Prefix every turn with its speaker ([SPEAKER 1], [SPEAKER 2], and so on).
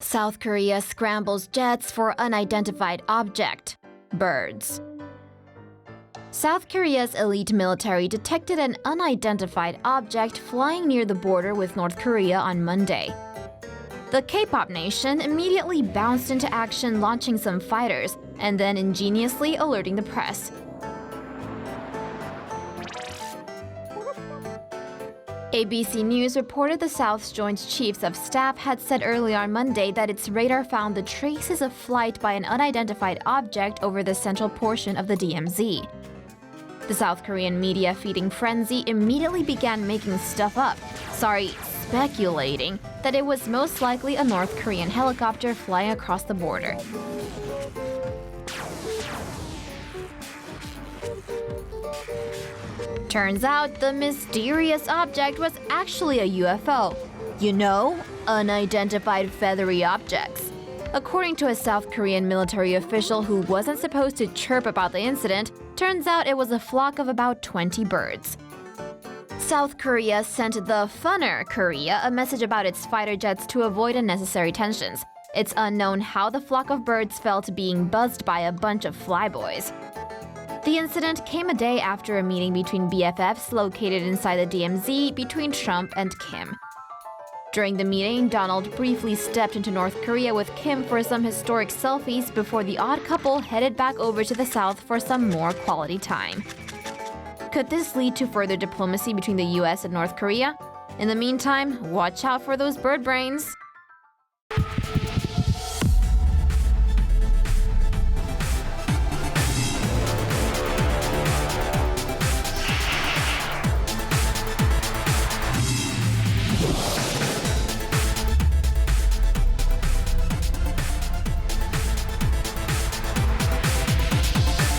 [SPEAKER 1] South Korea scrambles jets for unidentified object. Birds. South Korea's elite military detected an unidentified object flying near the border with North Korea on Monday. The K-pop nation immediately bounced into action, launching some fighters and then ingeniously alerting the press. ABC News reported the South's Joint Chiefs of Staff had said early on Monday that its radar found the traces of flight by an unidentified object over the central portion of the DMZ. The South Korean media feeding frenzy immediately began making stuff up, speculating that it was most likely a North Korean helicopter flying across the border. Turns out the mysterious object was actually a UFO. You know, unidentified feathery objects. According to a South Korean military official who wasn't supposed to chirp about the incident, turns out it was a flock of about 20 birds. South Korea sent the funner Korea a message about its fighter jets to avoid unnecessary tensions. It's unknown how the flock of birds felt being buzzed by a bunch of flyboys. The incident came a day after a meeting between BFFs located inside the DMZ between Trump and Kim. During the meeting, Donald briefly stepped into North Korea with Kim for some historic selfies before the odd couple headed back over to the South for some more quality time. Could this lead to further diplomacy between the US and North Korea? In the meantime, watch out for those bird brains.